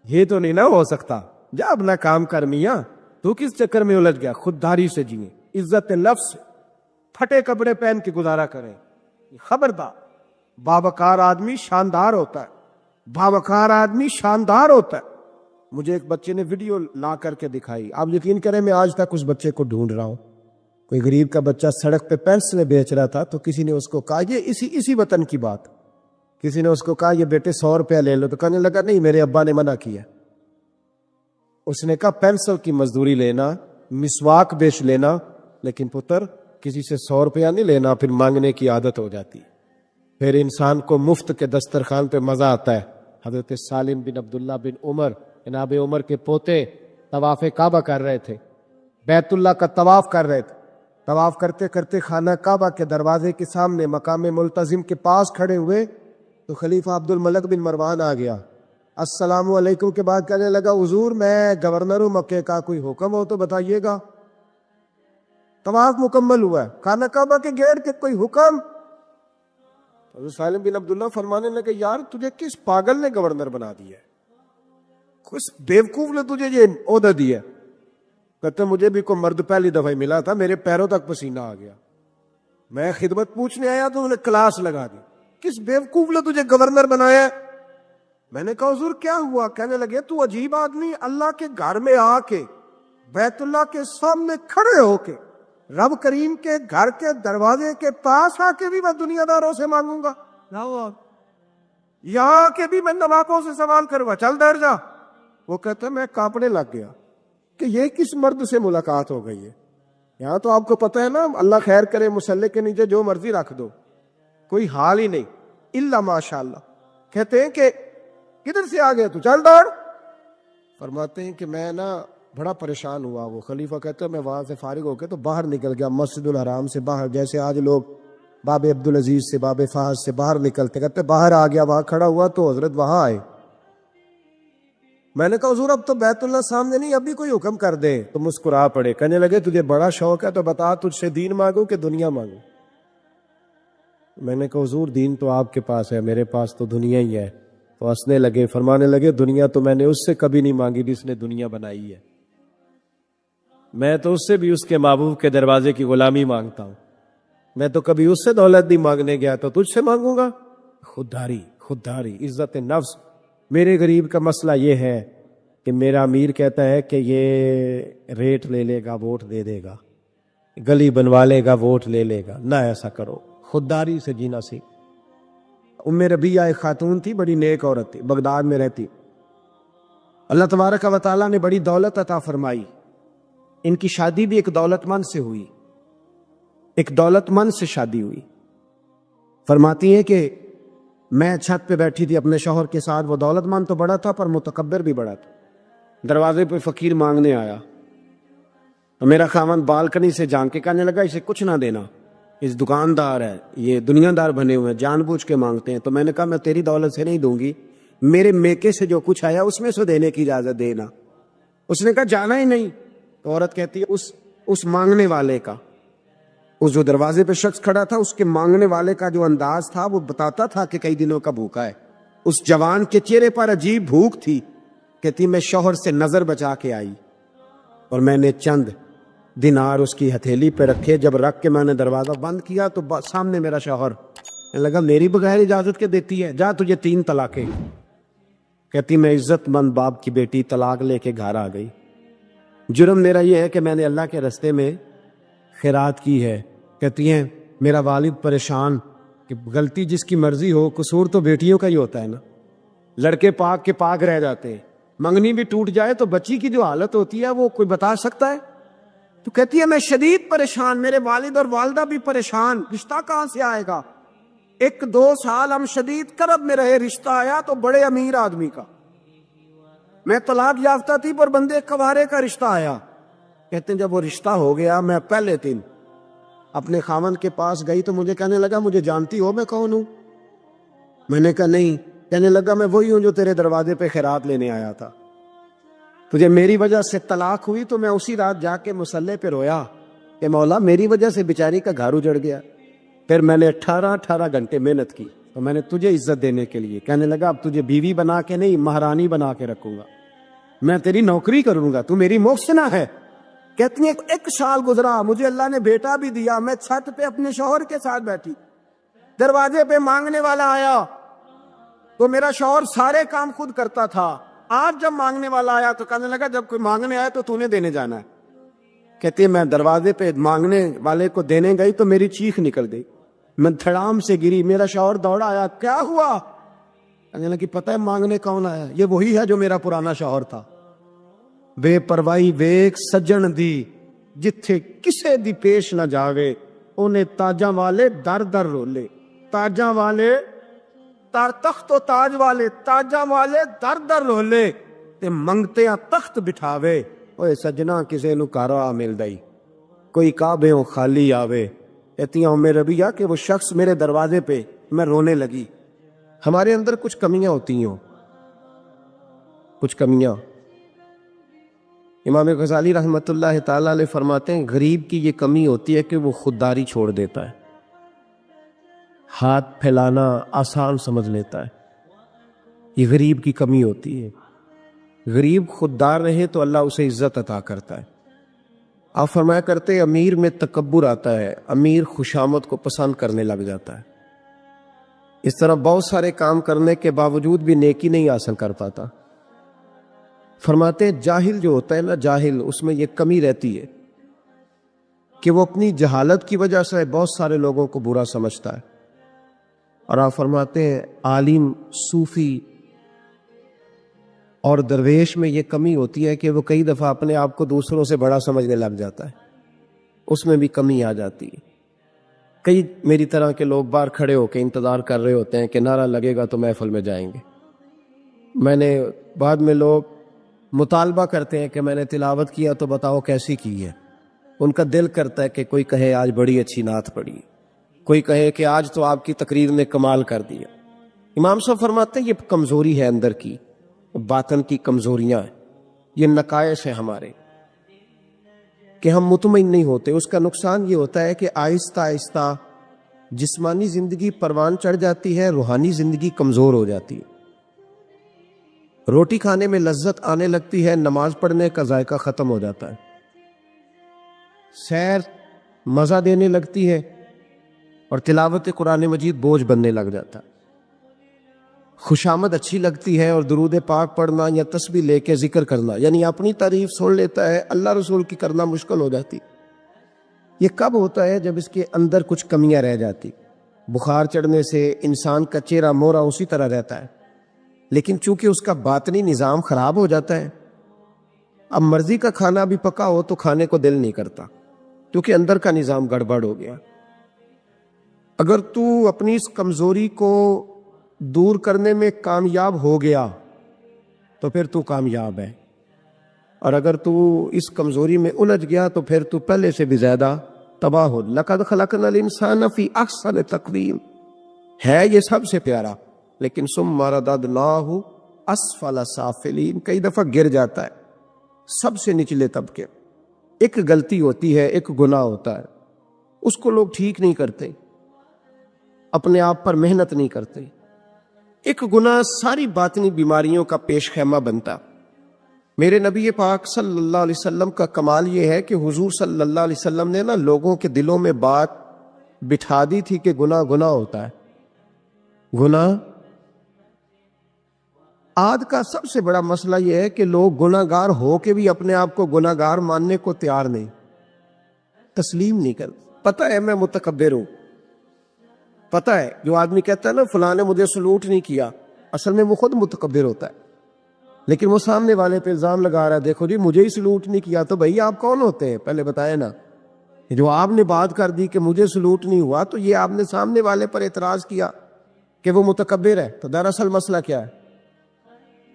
یہ تو نہیں نہ ہو سکتا. جا اپنا کام کر میاں, تو کس چکر میں الجھ گیا؟ خودداری سے جیئیں, عزت نفس, پھٹے کپڑے پہن کے گزارا کریں. خبردار, باوقار آدمی شاندار ہوتا ہے, باوقار آدمی شاندار ہوتا ہے. مجھے ایک بچے نے ویڈیو لا کر کے دکھائی, آپ یقین کریں میں آج تک اس بچے کو ڈھونڈ رہا ہوں. کوئی غریب کا بچہ سڑک پہ پینسلیں بیچ رہا تھا, تو کسی نے اس کو کہا, یہ اسی وطن کی بات, کسی نے اس کو کہا یہ بیٹے 100 روپیہ لے لو. تو کہنے لگا نہیں میرے ابا نے منع کیا. اس نے کہا پینسل کی مزدوری لینا, مسواک بیچ لینا, لیکن پتر کسی سے 100 روپیہ نہیں لینا, پھر مانگنے کی عادت ہو جاتی. پھر انسان کو مفت کے دسترخوان پہ مزہ آتا ہے. حضرت سالم بن عبداللہ بن عمر, جناب عمر کے پوتے, طواف کعبہ کر رہے تھے, بیت اللہ کا طواف کر رہے تھے. طواف کرتے کرتے خانہ کعبہ کے دروازے کے سامنے مقام ملتزم کے پاس کھڑے ہوئے تو خلیفہ عبد الملک بن مروان آ گیا. السلام علیکم کے بعد کہنے لگا حضور میں گورنر ہوں مکے کا, کوئی حکم ہو تو بتائیے گا. طواف مکمل ہوا ہے, خانہ کعبہ کے گیٹ کے کوئی حکم؟ حضرت سالم بن عبداللہ فرمانے لگے یار تجھے کس پاگل نے گورنر بنا دیا ہے, کس بیوقوف نے تجھے یہ عہدہ دیا؟ کہتے مجھے بھی کوئی مرد پہلی دفعہ ملا تھا, میرے پیروں تک پسینہ آ گیا, میں خدمت پوچھنے آیا تو انہوں نے کلاس لگا دی. کس بیوقوف نے تجھے گورنر بنایا؟ میں نے کہا حضور کیا ہوا؟ کہنے لگے تو عجیب آدمی, اللہ کے گھر میں آ کے, بیت اللہ کے سامنے کھڑے ہو کے, رب کریم کے گھر کے دروازے کے پاس آ کے بھی میں دنیا داروں سے مانگوں گا, یہاں کے بھی میں نواقوں سے سوال کروں گا, چل دیر جا. وہ کہتا میں کانپنے لگ گیا کہ یہ کس مرد سے ملاقات ہو گئی ہے. یہاں تو آپ کو پتہ ہے نا, اللہ خیر کرے, مسلح کے نیچے جو مرضی رکھ دو, کوئی حال ہی نہیں الا ماشاء اللہ. کہتے ہیں کہ کدھر سے آ گئے تو چل دوڑ. فرماتے ہیں کہ میں نا بڑا پریشان ہوا. وہ خلیفہ کہتے ہیں میں وہاں سے فارغ ہو کے تو باہر نکل گیا, مسجد الحرام سے باہر, جیسے آج لوگ باب عبدالعزیز سے, باب فہد سے باہر نکلتے. کہتے باہر آ گیا, وہاں کھڑا ہوا تو حضرت وہاں آئے. میں نے کہا حضور اب تو بیت اللہ سامنے نہیں, ابھی کوئی حکم کر دے. تو مسکرا پڑے, کہنے لگے تجھے بڑا شوق ہے تو بتا تجھ سے دین مانگوں کہ دنیا مانگوں؟ میں نے کہا حضور دین تو آپ کے پاس ہے, میرے پاس تو دنیا ہی ہے. تو ہنسنے لگے, فرمانے لگے دنیا تو میں نے اس سے کبھی نہیں مانگی جس نے دنیا بنائی ہے, میں تو اس سے بھی اس کے محبوب کے دروازے کی غلامی مانگتا ہوں. میں تو کبھی اس سے دولت نہیں مانگنے گیا, تو تجھ سے مانگوں گا؟ خودداری, خودداری, عزت نفس. میرے غریب کا مسئلہ یہ ہے کہ میرا امیر کہتا ہے کہ یہ ریٹ لے لے گا, ووٹ دے دے گا, گلی بنوا لے گا, ووٹ لے لے گا. نہ ایسا کرو, خودداری سے جینا سیکھ. ام ربیعہ ایک خاتون تھی, بڑی نیک عورت تھی, بغداد میں رہتی. اللہ تبارک و تعالیٰ نے بڑی دولت عطا فرمائی. ان کی شادی بھی ایک دولت مند سے ہوئی, ایک دولت مند سے شادی ہوئی. فرماتی ہیں کہ میں چھت پہ بیٹھی تھی اپنے شوہر کے ساتھ, وہ دولت مند تو بڑا تھا پر متکبر بھی بڑا تھا. دروازے پہ فقیر مانگنے آیا تو میرا خاوند بالکنی سے جھانک کے کہنے لگا اسے کچھ نہ دینا, اس دکاندار ہے, یہ دنیا دار بنے ہوئے ہیں, جان بوجھ کے مانگتے ہیں. تو میں نے کہا میں تیری دولت سے نہیں دوں گی, میرے میکے سے جو کچھ آیا اس میں سے دینے کی اجازت دینا. اس نے کہا جانا ہی نہیں. تو عورت کہتی ہے اس مانگنے والے کا, اس جو دروازے پہ شخص کھڑا تھا, اس کے مانگنے والے کا جو انداز تھا وہ بتاتا تھا کہ کئی دنوں کا بھوکا ہے. اس جوان کے چہرے پر عجیب بھوک تھی. کہتی میں شوہر سے نظر بچا کے آئی اور میں نے چند دینار اس کی ہتھیلی پہ رکھے. جب رکھ کے میں نے دروازہ بند کیا تو سامنے میرا شوہر. لگا میری بغیر اجازت کے دیتی ہے, جا تجھے 3 طلاقیں. کہتی میں عزت مند باپ کی بیٹی طلاق لے کے گھر آ گئی. جرم میرا یہ ہے کہ میں نے اللہ کے راستے میں خیرات کی ہے. کہتی ہیں میرا والد پریشان کہ غلطی جس کی مرضی ہو, قصور تو بیٹیوں کا ہی ہوتا ہے نا. لڑکے پاک کے پاک رہ جاتے ہیں, منگنی بھی ٹوٹ جائے تو بچی کی جو حالت ہوتی ہے وہ کوئی بتا سکتا ہے؟ تو کہتی ہے میں شدید پریشان, میرے والد اور والدہ بھی پریشان, رشتہ کہاں سے آئے گا؟ 1-2 سال ہم شدید کرب میں رہے, رشتہ آیا تو بڑے امیر آدمی کا. میں طلاق یافتہ تھی پر بندے کوارے کا رشتہ آیا. کہتے ہیں جب وہ رشتہ ہو گیا میں پہلے دن اپنے خاوند کے پاس گئی تو مجھے کہنے لگا مجھے جانتی ہو میں کون ہوں؟ میں نے کہا نہیں. کہنے لگا میں وہی ہوں جو تیرے دروازے پہ خیرات لینے آیا تھا. تجھے میری وجہ سے طلاق ہوئی تو میں اسی رات جا کے مصلے پہ رویا کہ مولا میری وجہ سے بیچاری کا گھر اجڑ گیا. پھر میں نے 18 گھنٹے محنت کی تو میں نے تجھے عزت دینے کے لیے. کہنے لگا اب تجھے بیوی بنا کے نہیں مہرانی بنا کے رکھوں گا, میں تیری نوکری کروں گا, تو میری محسنہ ہے. کہتی ہیں 1 سال گزرا, مجھے اللہ نے بیٹا بھی دیا. میں چھت پہ اپنے شوہر کے ساتھ بیٹھی, دروازے پہ مانگنے والا آیا تو میرا شوہر سارے کام خود کرتا تھا. آج جب مانگنے والا آیا تو کہنے لگا جب کوئی مانگنے آیا تو نے دینے جانا ہے. کہتی ہے میں دروازے پہ مانگنے والے کو دینے گئی تو میری چیخ نکل گئی, میں دھڑام سے گری. میرا شوہر دوڑا آیا, کیا ہوا؟ کہنے لگی پتہ ہے مانگنے کون آیا؟ یہ وہی ہے جو میرا پرانا شوہر تھا. بے پرواہی ویک سجن دی جتھے کسے دی پیش نہ جاوے, انہیں تاجاں والے در در رولے. تاجاں والے تار تخت و تاج والے, تاجاں والے در در رولے تے منگتیاں تخت بٹھاوے. اوے سجنا کسے نو کارا مل دئی, کوئی کعبےوں خالی آوے. کہتی ہوں میں ربیہ کہ وہ شخص میرے دروازے پہ, میں رونے لگی. ہمارے اندر کچھ کمیاں ہوتی ہیں, کچھ کمیاں. امام غزالی رحمۃ اللہ تعالیٰ علیہ فرماتے ہیں غریب کی یہ کمی ہوتی ہے کہ وہ خودداری چھوڑ دیتا ہے, ہاتھ پھیلانا آسان سمجھ لیتا ہے. یہ غریب کی کمی ہوتی ہے. غریب خوددار رہے تو اللہ اسے عزت عطا کرتا ہے. آپ فرمایا کرتے امیر میں تکبر آتا ہے, امیر خوشامد کو پسند کرنے لگ جاتا ہے. اس طرح بہت سارے کام کرنے کے باوجود بھی نیکی نہیں حاصل کر پاتا. فرماتے ہیں جاہل جو ہوتا ہے نا, جاہل, اس میں یہ کمی رہتی ہے کہ وہ اپنی جہالت کی وجہ سے بہت سارے لوگوں کو برا سمجھتا ہے. اور آپ فرماتے ہیں عالم, صوفی اور درویش میں یہ کمی ہوتی ہے کہ وہ کئی دفعہ اپنے آپ کو دوسروں سے بڑا سمجھنے لگ جاتا ہے, اس میں بھی کمی آ جاتی ہے. کئی میری طرح کے لوگ باہر کھڑے ہو کے انتظار کر رہے ہوتے ہیں کہ نعرہ لگے گا تو محفل میں جائیں گے. میں نے بعد میں لوگ مطالبہ کرتے ہیں کہ میں نے تلاوت کیا تو بتاؤ کیسی کی ہے. ان کا دل کرتا ہے کہ کوئی کہے آج بڑی اچھی نعت پڑھی, کوئی کہے کہ آج تو آپ کی تقریر نے کمال کر دیا. امام صاحب فرماتے ہیں یہ کمزوری ہے اندر کی, باطن کی کمزوریاں ہیں, یہ نقائص ہیں ہمارے کہ ہم مطمئن نہیں ہوتے. اس کا نقصان یہ ہوتا ہے کہ آہستہ آہستہ جسمانی زندگی پروان چڑھ جاتی ہے, روحانی زندگی کمزور ہو جاتی ہے. روٹی کھانے میں لذت آنے لگتی ہے, نماز پڑھنے کا ذائقہ ختم ہو جاتا ہے. سیر مزہ دینے لگتی ہے اور تلاوت قرآن مجید بوجھ بننے لگ جاتا ہے. خوشامد اچھی لگتی ہے اور درود پاک پڑھنا یا تسبیح لے کے ذکر کرنا, یعنی اپنی تعریف سن لیتا ہے, اللہ رسول کی کرنا مشکل ہو جاتی. یہ کب ہوتا ہے؟ جب اس کے اندر کچھ کمیاں رہ جاتی. بخار چڑھنے سے انسان کا چہرہ مورا اسی طرح رہتا ہے, لیکن چونکہ اس کا باطنی نظام خراب ہو جاتا ہے, اب مرضی کا کھانا بھی پکا ہو تو کھانے کو دل نہیں کرتا کیونکہ اندر کا نظام گڑبڑ ہو گیا. اگر تو اپنی اس کمزوری کو دور کرنے میں کامیاب ہو گیا تو پھر تو کامیاب ہے, اور اگر تو اس کمزوری میں الجھ گیا تو پھر تو پہلے سے بھی زیادہ تباہ ہو. لَقَدْ خَلَقْنَا الْإِنسَانَ فِي أَحْسَنِ تَقْوِيمٍ ہے یہ سب سے پیارا, لیکن ثُمَّ رَدَدْنَاهُ أَسْفَلَ سَافِلِينَ کئی دفعہ گر جاتا ہے سب سے نچلے طبقے. ایک غلطی ہوتی ہے, ایک گناہ ہوتا ہے, اس کو لوگ ٹھیک نہیں کرتے, اپنے آپ پر محنت نہیں کرتے. ایک گناہ ساری باطنی بیماریوں کا پیش خیمہ بنتا. میرے نبی پاک صلی اللہ علیہ وسلم کا کمال یہ ہے کہ حضور صلی اللہ علیہ وسلم نے نا لوگوں کے دلوں میں بات بٹھا دی تھی کہ گناہ گناہ ہوتا ہے. گناہ آج کا سب سے بڑا مسئلہ یہ ہے کہ لوگ گناہ گار ہو کے بھی اپنے آپ کو گناہ گار ماننے کو تیار نہیں، تسلیم نہیں کرتے. پتہ ہے میں متکبر ہوں، پتہ ہے جو آدمی کہتا ہے نا فلاں نے مجھے سلوٹ نہیں کیا، اصل میں وہ خود متکبر ہوتا ہے، لیکن وہ سامنے والے پہ الزام لگا رہا ہے دیکھو جی مجھے ہی سلوٹ نہیں کیا. تو بھائی آپ کون ہوتے ہیں پہلے بتائیں نا. جو آپ نے بات کر دی کہ مجھے سلوٹ نہیں ہوا تو یہ آپ نے سامنے والے پر اعتراض کیا کہ وہ متکبر ہے. تو دراصل مسئلہ کیا ہے؟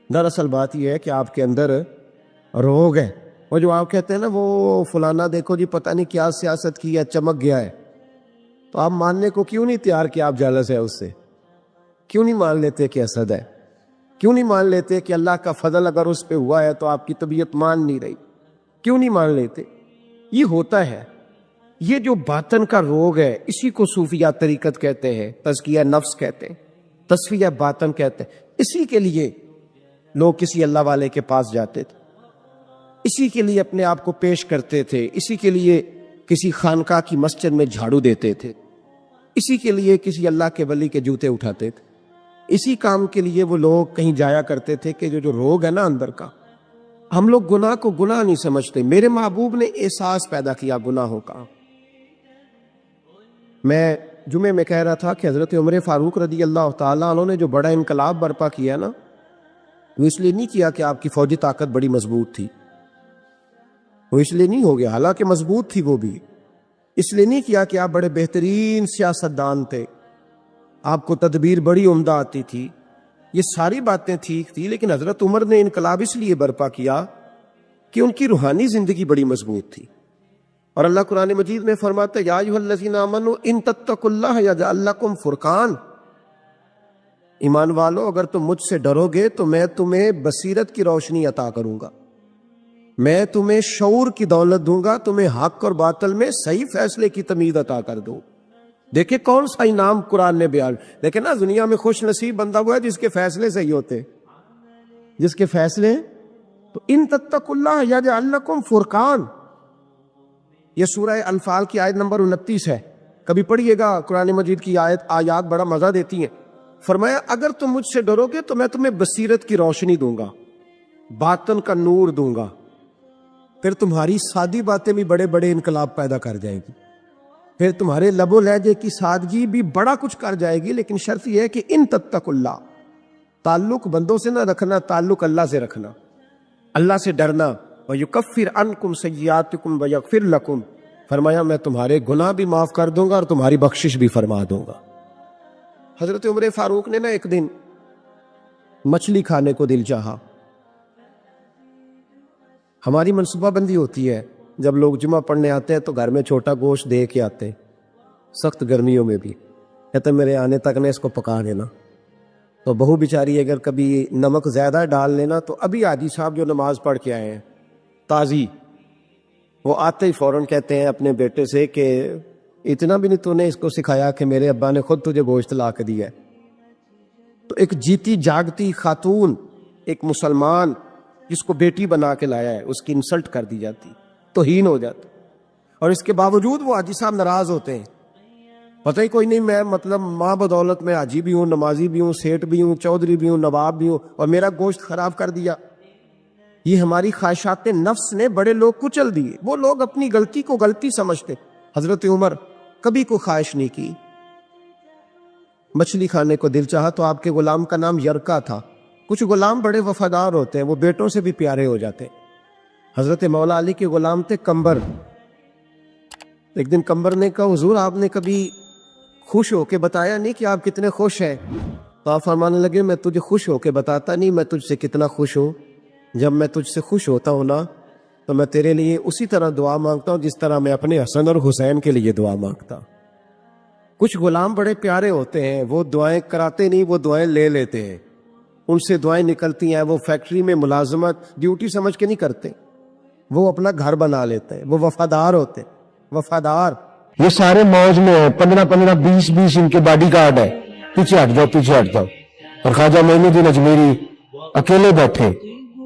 دراصل بات یہ ہے کہ آپ کے اندر روگ ہے. وہ جو آپ کہتے ہیں نا وہ فلانا دیکھو جی پتہ نہیں کیا سیاست کی ہے چمک گیا ہے، تو آپ ماننے کو کیوں نہیں تیار کہ آپ جالس ہے اس سے؟ کیوں نہیں مان لیتے کہ حسد ہے؟ کیوں نہیں مان لیتے کہ اللہ کا فضل اگر اس پہ ہوا ہے تو آپ کی طبیعت مان نہیں رہی؟ کیوں نہیں مان لیتے؟ یہ ہوتا ہے. یہ جو باطن کا روگ ہے اسی کو صوفیہ طریقت کہتے ہیں، تزکیہ نفس کہتے ہیں، تصفیہ باطن کہتے ہیں. اسی کے لیے لوگ کسی اللہ والے کے پاس جاتے تھے، اسی کے لیے اپنے آپ کو پیش کرتے تھے، اسی کے لیے کسی خانقاہ کی مسجد میں جھاڑو دیتے تھے، اسی کے لیے کسی اللہ کے ولی کے جوتے اٹھاتے تھے. اسی کام کے لیے وہ لوگ کہیں جایا کرتے تھے کہ جو روگ ہے نا اندر کا. ہم لوگ گناہ کو گناہ نہیں سمجھتے. میرے محبوب نے احساس پیدا کیا گناہوں کا. میں جمعے میں کہہ رہا تھا کہ حضرت عمر فاروق رضی اللہ تعالیٰ عنہ نے جو بڑا انقلاب برپا کیا نا، وہ اس لیے نہیں کیا کہ آپ کی فوجی طاقت بڑی مضبوط تھی، وہ اس لیے نہیں ہو گیا، حالانکہ مضبوط تھی وہ بھی. اس لیے نہیں کیا کہ آپ بڑے بہترین سیاستدان تھے، آپ کو تدبیر بڑی عمدہ آتی تھی. یہ ساری باتیں ٹھیک تھی، لیکن حضرت عمر نے انقلاب اس لیے برپا کیا کہ ان کی روحانی زندگی بڑی مضبوط تھی. اور اللہ قرآن مجید میں فرماتا ہے یا ایھا الذین آمنوا ان تتقوا اللہ یجعل لکم فرقان. ایمان والو اگر تم مجھ سے ڈرو گے تو میں تمہیں بصیرت کی روشنی عطا کروں گا، میں تمہیں شعور کی دولت دوں گا، تمہیں حق اور باطل میں صحیح فیصلے کی تمیز عطا کر دوں. دیکھیں کون سا انعام قرآن نے بیان. دیکھیں نا دنیا میں خوش نصیب بندہ وہ ہے جس کے فیصلے صحیح ہوتے، جس کے فیصلے. تو ان تتقوا اللہ یجعل لکم فرقان، یہ سورہ انفال کی آیت نمبر 29 ہے. کبھی پڑھیے گا قرآن مجید کی آیات بڑا مزہ دیتی ہیں. فرمایا اگر تم مجھ سے ڈرو گے تو میں تمہیں بصیرت کی روشنی دوں گا، باطن کا نور دوں گا. پھر تمہاری سادی باتیں بھی بڑے بڑے انقلاب پیدا کر جائیں گی، پھر تمہارے لب و لہجے کی سادگی بھی بڑا کچھ کر جائے گی. لیکن شرط یہ ہے کہ ان تتقوا اللہ، تعلق بندوں سے نہ رکھنا، تعلق اللہ سے رکھنا، اللہ سے ڈرنا. وَيُكَفِّرْ عَنْكُمْ سَيِّئَاتِكُمْ وَيَغْفِرْ لَكُمْ، فرمایا میں تمہارے گناہ بھی معاف کر دوں گا اور تمہاری بخشش بھی فرما دوں گا. حضرت عمر فاروق نے نا ایک دن مچھلی کھانے کو دل چاہا. ہماری منصوبہ بندی ہوتی ہے جب لوگ جمعہ پڑھنے آتے ہیں تو گھر میں چھوٹا گوشت دے کے آتے ہیں، سخت گرمیوں میں بھی کہتے میرے آنے تک نے اس کو پکا دینا. تو بہو بیچاری اگر کبھی نمک زیادہ ڈال لینا تو ابھی حاجی صاحب جو نماز پڑھ کے آئے ہیں تازی، وہ آتے ہی فوراً کہتے ہیں اپنے بیٹے سے کہ اتنا بھی نہیں تو نے اس کو سکھایا کہ میرے ابا نے خود تجھے گوشت لا کے دیا ہے. تو ایک جیتی جاگتی خاتون، ایک مسلمان جس کو بیٹی بنا کے لایا ہے، اس کی انسلٹ کر دی جاتی، توہین ہو جاتا. اور اس کے باوجود وہ حاجی صاحب ناراض ہوتے ہیں. پتہ ہی کوئی نہیں میں مطلب ماں بدولت میں حاجی بھی ہوں، نمازی بھی ہوں، سیٹ بھی ہوں، چودھری بھی ہوں، نواب بھی ہوں، اور میرا گوشت خراب کر دیا. یہ ہماری خواہشات نفس نے بڑے لوگ کچل دیے. وہ لوگ اپنی غلطی کو غلطی سمجھتے. حضرت عمر کبھی کوئی خواہش نہیں کی. مچھلی کھانے کو دل چاہا تو آپ کے غلام کا نام یرکا تھا. کچھ غلام بڑے وفادار ہوتے ہیں، وہ بیٹوں سے بھی پیارے ہو جاتے. حضرت مولا علی کے غلام تھے کمبر. ایک دن کمبر نے کہا حضور آپ نے کبھی خوش ہو کے بتایا نہیں کہ آپ کتنے خوش ہیں. تو آپ فرمانے لگے میں تجھے خوش ہو کے بتاتا نہیں میں تجھ سے کتنا خوش ہوں. جب میں تجھ سے خوش ہوتا ہوں نا تو میں تیرے لیے اسی طرح دعا مانگتا ہوں جس طرح میں اپنے حسن اور حسین کے لیے دعا مانگتا. کچھ غلام بڑے پیارے ہوتے ہیں، وہ دعائیں کراتے نہیں، وہ دعائیں لے لیتے ہیں. ان سے دعائیں نکلتی ہیں، وہ فیکٹری میں ملازمت ڈیوٹی سمجھ کے نہیں کرتے، وہ اپنا گھر بنا لیتے ہیں. وہ وفادار ہوتے ہیں، وفادار. یہ سارے موج میں ہیں، 15-15 20-20 ان کے باڈی گارڈ ہے. پیچھے ہٹ جاؤ پیچھے ہٹ جاؤ. اور خواجہ معین الدین اجمیری اکیلے بیٹھے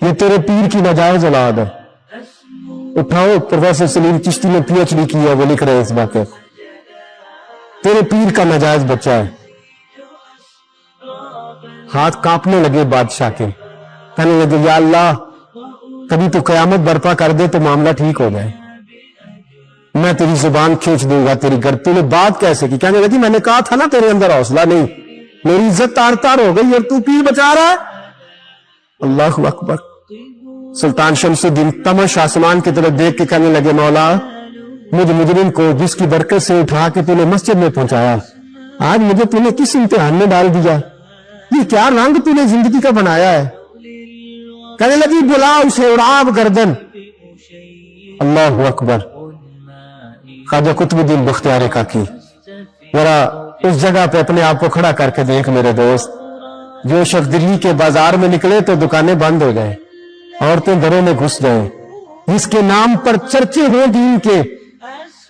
یہ تیرے پیر کی ناجائز اولاد ہے. اٹھاؤ, پروفیسر سلیم چشتی نے PhD کی ہے, وہ لکھ رہے ہیں اس بات. تیرے پیر کا ناجائز بچہ ہے. ہاتھ کانپنے لگے بادشاہ کے, کہنے لگے یا اللہ کبھی تو قیامت برپا کر دے تو معاملہ ٹھیک ہو جائے, میں تیری زبان کھینچ دوں گا تیری گردن. تو نے بات کیسے کی؟ کہنے لگی میں نے کہا تھا نا تیرے اندر حوصلہ نہیں, میری عزت تار تار ہو گئی اور تو پیر بچا رہا ہے. اللہ اکبر. سلطان شمس الدین تمش آسمان کی طرف دیکھ کے کہنے لگے مولا مجھ مجرم کو جس کی برکت سے اٹھا کے تو نے مسجد میں پہنچایا, آج مجھے تو نے کس امتحان میں ڈال دیا؟ یہ کیا رنگ تو نے زندگی کا بنایا ہے؟ کہنے لگی بلا اسے اڑاب گردن. اللہ اکبر. خواجہ قطب الدین بختیار کاکی, ذرا اس جگہ پہ اپنے آپ کو کھڑا کر کے دیکھ میرے دوست. جو شخص دلی کے بازار میں نکلے تو دکانیں بند ہو جائیں, عورتیں گھروں میں گھس جائیں, جس کے نام پر چرچے ہوں دین کے,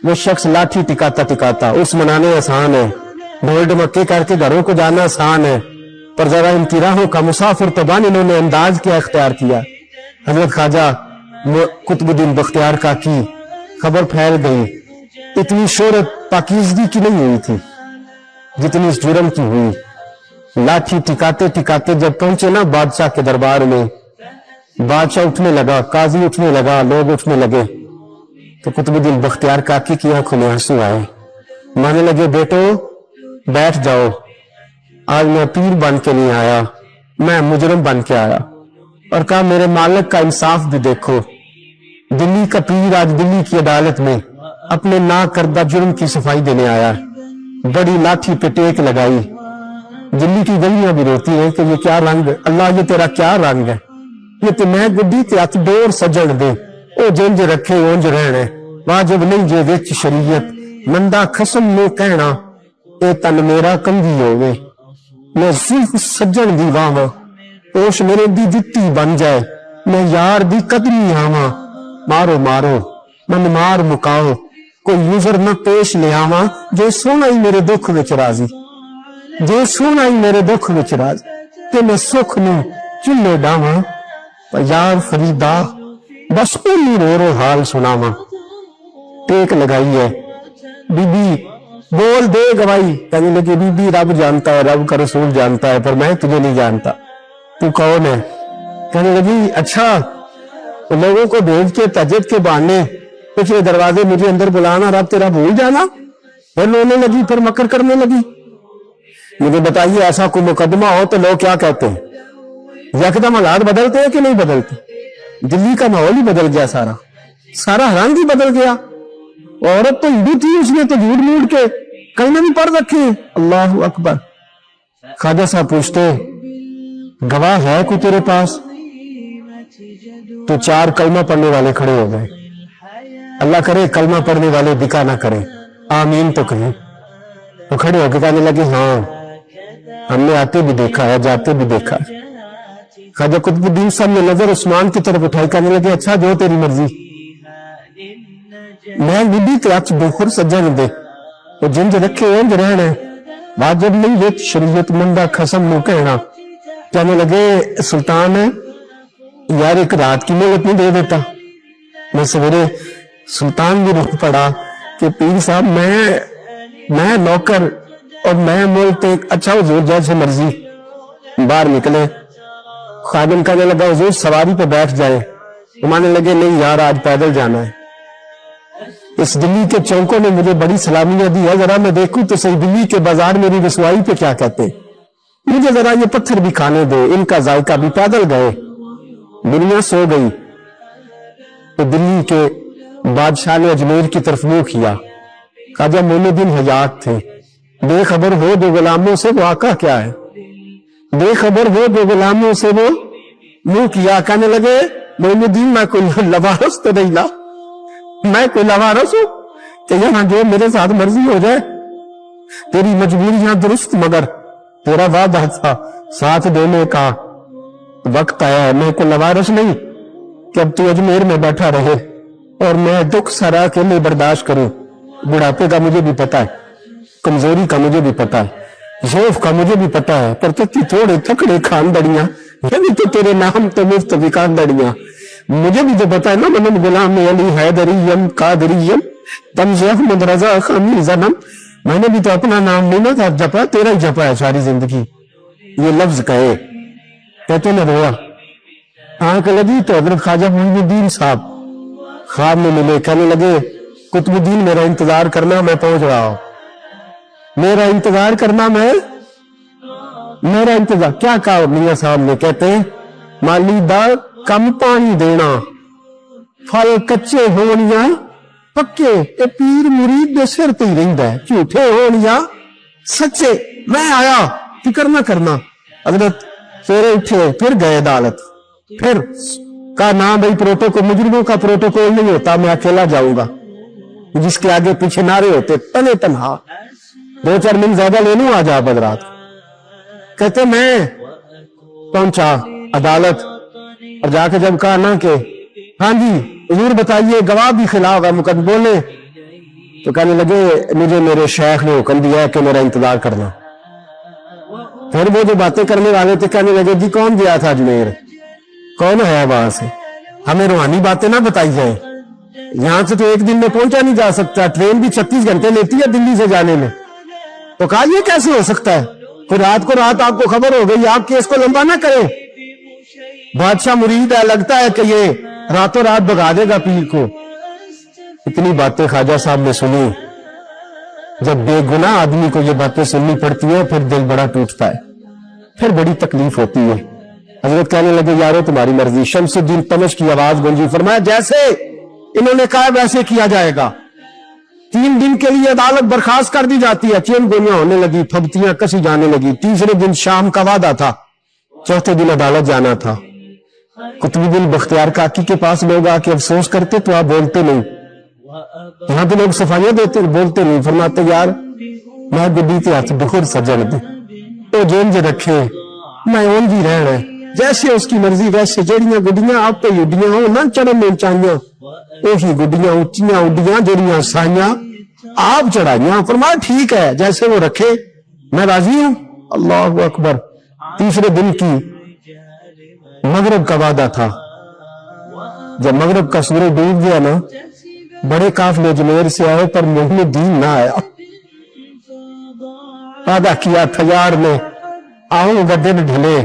وہ شخص لاٹھی ٹکاتا ٹکاتا اس منانے آسان ہے, ڈھول ڈمکے کر کے گھروں کو جانا آسان ہے, پر ذرا ان کی راہوں کا مسافر طبعاً انہوں نے انداز کیا اختیار کیا. حضرت خواجہ قطب الدین بختیار کاکی, خبر پھیل گئی. اتنی شہرت پاکیزگی کی نہیں ہوئی تھی جتنی اس جرم کی ہوئی. لاٹھی ٹکاتے ٹکاتے جب پہنچے نا بادشاہ کے دربار میں, بادشاہ اٹھنے لگا, قاضی اٹھنے لگا, لوگ اٹھنے لگے, تو قطب الدین بختیار کاکی کی آنکھوں میں آنسو آئے. مانے لگے بیٹو بیٹھ جاؤ, آج میں پیر بن کے نہیں آیا, میں مجرم بن کے آیا. اور کہا میرے مالک کا انصاف بھی دیکھو, دلی کا پیر آج دلی کی عدالت میں اپنے نا کردہ جرم کی صفائی دینے آیا. بڑی لاٹھی پہ ٹیک لگائی. دلی کی گلیاں بھی روتی ہیں کہ یہ کیا رنگ, اللہ یہ تیرا کیا رنگ ہے, یہ تو میں گڈی تے ہاتھ ڈور سجن دے, او جنج رکھے اونج رہنے, واجب نہیں جے وچ شریعت, مندا خسم نو کہنا اے تن میرا کنگی ہوگے. میں زلف سجن دی واواں, اوش میرے دی جتی بن جائے, میں یار دی قدمی آواں. مارو مارو من مار مکاؤ, کوئی یوزر نہ پیش لے آواں, جو سونا ہی میرے دکھ وچ راضی, جو سونا ہی میرے دکھ وچ راضی, تے میں سکھ نو چلے ڈاواں. پر یار فریدا بس پہلی رو رو حال سناواں. ٹیک لگائی ہے, بی بی بول دے گواہی. کہنے لگے بی بی رب جانتا ہے, رب کا رسول جانتا ہے, پر میں تجھے نہیں جانتا, تو کون ہے؟ کہنے لگی اچھا لوگوں کو بھیج کے تہجد کے بہانے پچھلے دروازے مجھے اندر بلانا, رب تیرا بھول جانا. پھر رونے لگی, پھر مکر کرنے لگی. مجھے بتائیے ایسا کوئی مقدمہ ہو تو لوگ کیا کہتے ہیں؟ یکدم حالات بدلتے ہیں کہ نہیں بدلتے؟ دلی کا ماحول ہی بدل گیا, سارا رنگ ہی بدل گیا. عورت تو ہندو تھی, اس نے تو جھوٹ موٹ کے کلمے بھی پڑھ رکھے. اللہ اکبر. خواجہ صاحب پوچھتے گواہ ہے کوئی تیرے پاس؟ تو 4 کلمہ پڑھنے والے کھڑے ہو گئے. اللہ کرے کلمہ پڑھنے والے دکھا نہ کرے, آمین تو کہیں. وہ کھڑے ہو کے کہنے لگے ہاں ہم نے آتے بھی دیکھا ہے, جاتے بھی دیکھا ہے. خواجہ قطب الدین صاحب نے نظر عثمان کی طرف اٹھائی, کہنے لگے اچھا جو تیری مرضی. میں بی تے ہاتھ بخور سجن دے, وہ جنج رکھے اونج رہنا, واجب نہیں وچ شریعت, مندا خسم نو کہنا. کہنے لگے سلطان یار ایک رات کی مہلت نہیں دے دیتا؟ میں سویرے سلطان بھی رخ پڑا کہ پیر صاحب میں نوکر اور میں ملک ایک اچھا حضور جیسے مرضی. باہر نکلے, خادم کہنے لگا حضور سواری پہ بیٹھ جائے. مانے لگے نہیں یار آج پیدل جانا ہے. اس دلی کے چوکوں نے مجھے بڑی سلامیاں دی ہے, ذرا میں دیکھوں تو صحیح دلی کے بازار میری رسوائی پہ کیا کہتے, مجھے ذرا یہ پتھر بھی کھانے دے, ان کا ذائقہ بھی. پیدل گئے, دنیا سو گئی تو دلی کے بادشاہ نے اجمیر کی طرف منہ کیا. خواجہ معین الدین حیات تھے. بے خبر ہو دو غلاموں سے وہ آقا کیا ہے, بے خبر ہو دو غلاموں سے وہ منہ کیا. کہنے لگے معین الدین میں کوئی لوارس تو نہیں لا, میں کوئی لوارس ہوں کہ یہاں جو میرے ساتھ مرضی ہو جائے. تیری مجبوریاں درست, مگر تیرا وعدہ تھا ساتھ دینے کا, وقت آیا ہے. میں کوئی لوارس نہیں کہ اب تو اجمیر میں بیٹھا رہے اور میں دکھ سارا کے لیے برداشت کروں. بڑھاپے کا مجھے بھی پتا ہے, کمزوری کا مجھے بھی پتا ہے, ضعف کا مجھے بھی پتا ہے, پر تھوڑے تھکڑے خاندڑیاں بھی تو تیرے نام تو مفت وکاندڑیاں، مجھے بھی تو پتا ہے نا، من غلام علی حیدریم قادریم تمز احمد رضا خمی زنم، میں نے بھی تو اپنا نام نہیں نا تھا جپا، تیرا ہی جپا ہے ساری زندگی. یہ لفظ کہے کہتے نہ رویا. آنکھ لگی تو حضرت خواجہ معین الدین صاحب خواب میں ملے، کہنے لگے قطب الدین میرا انتظار کرنا، میں پہنچ رہا ہوں. میرا انتظار کرنا، میرا انتظار کیا کہا میاں صاحب نے؟ کہتے ہیں مالی دا کم پانی دینا، پھل کچے ہونیاں پکے، اے پیر مرید دے سر تے ہی رہندا ہے، جھوٹے ہونیاں سچے. میں آیا، فکر نہ کرنا. حضرت سویرے اٹھے، پھر گئے عدالت، پھر کہا نہ بھائی پروٹوکول، مجرموں کا پروٹوکول نہیں ہوتا، میں اکیلا جاؤں گا. جس کے آگے پیچھے نعرے ہوتے تنے تنہا، 2-4 منٹ زیادہ لے لوں، آ جا حضرات. کہتے میں پہنچا عدالت اور جا کے جب کہا نا کہ ہاں جی حضور بتائیے، گواہ بھی خلاف ہے، مقدم بولے، تو کہنے لگے مجھے میرے شیخ نے حکم دیا ہے کہ میرا انتظار کرنا. پھر وہ جو باتیں کرنے والے تھے کہنے لگے جی کون گیا تھا اجمیر، کون ہے وہاں سے، ہمیں روحانی باتیں نہ بتائی جائیں، یہاں سے تو ایک دن میں پہنچا نہیں جا سکتا، ٹرین بھی 36 گھنٹے لیتی ہے دلی سے جانے میں. تو کہا یہ کیسے ہو سکتا ہے، پھر رات کو رات آپ کو خبر ہو گئی، آپ کیس کو لمبا نہ کریں، بادشاہ مرید ہے، لگتا ہے کہ یہ راتوں رات بھگا دے گا پیر کو. اتنی باتیں خواجہ صاحب نے سنی. جب بے گناہ آدمی کو یہ باتیں سننی پڑتی ہیں پھر دل بڑا ٹوٹتا ہے، پھر بڑی تکلیف ہوتی ہے. حضرت کہنے لگے یارو تمہاری مرضی. شمس الدین تمش کی آواز گونجی، فرمایا جیسے انہوں نے کہا ویسے کیا جائے گا. 3 دن کے لیے عدالت برخاست کر دی جاتی ہے. چین گولیاں ہونے لگی، پھبتیاں کسی جانے لگی. تیسرے دن شام کا وعدہ تھا، چوتھے دن عدالت جانا تھا. قطب الدین بختیار کاکی کے پاس لوگ آ کے افسوس کرتے تو آپ بولتے نہیں، یہاں پہ لوگ صفائیاں دیتے بولتے نہیں. فرماتے یار میں گڈی تے ہاتھ بخور سجن دے تو جین جے رکھے، میں اون جی رہنا ہے جیسے اس کی مرضی ویسے. جیڑیاں گڈیاں آپ پہ اڈیاں ہوں نہ چڑھن میں چاہیاں، وہی گڈیاں اونچیاں اڈیاں جیڑیاں سائیاں آپ چڑھائیاں. فرمایا ٹھیک ہے جیسے وہ رکھے میں راضی ہوں. اللہ اکبر. تیسرے دن کی مغرب کا وعدہ تھا. جب مغرب کا سورج ڈوب گیا نا، بڑے قافلے اجمیر سے آئے پر معین الدین نہ آیا. وعدہ کیا تھا یار میں آؤں گا دن ڈھلے.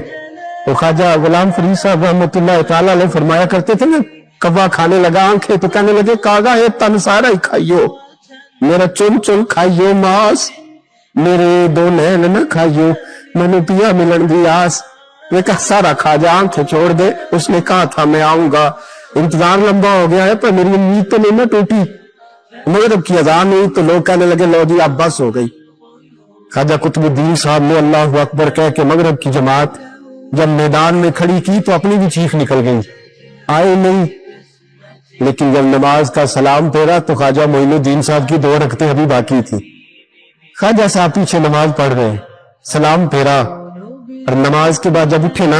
تو خواجہ غلام فرید صاحب رحمۃ اللہ تعالی علیہ فرمایا کرتے تھے نا، کبا کھانے لگا آنکھیں تو کہنے لگے کاغا ہے تن سارا ہی کھائیو، میرا چن چن کھائیو ماس، میرے 2 نین نہ کھائیو، میں نے پیا ملن دی آس. یہ کہا سارا کھاجا آنکھیں چھوڑ دے، اس نے کہا تھا میں آؤں گا. انتظار لمبا ہو گیا ہے پر میری امید تو نہیں نہ ٹوٹی. مغرب کی اذان ہوئی تو لوگ کہنے لگے لو جی اب بس ہو گئی. خواجہ قطب الدین صاحب نے اللہ اکبر کہہ کے مغرب کی جماعت جب میدان میں کھڑی کی تو اپنی بھی چیخ نکل گئی، آئے نہیں. لیکن جب نماز کا سلام پھیرا تو خواجہ معین الدین صاحب کی 2 رکعتیں ابھی باقی تھی. خواجہ صاحب پیچھے نماز پڑھ رہے، سلام پھیرا اور نماز کے بعد جب اٹھے نا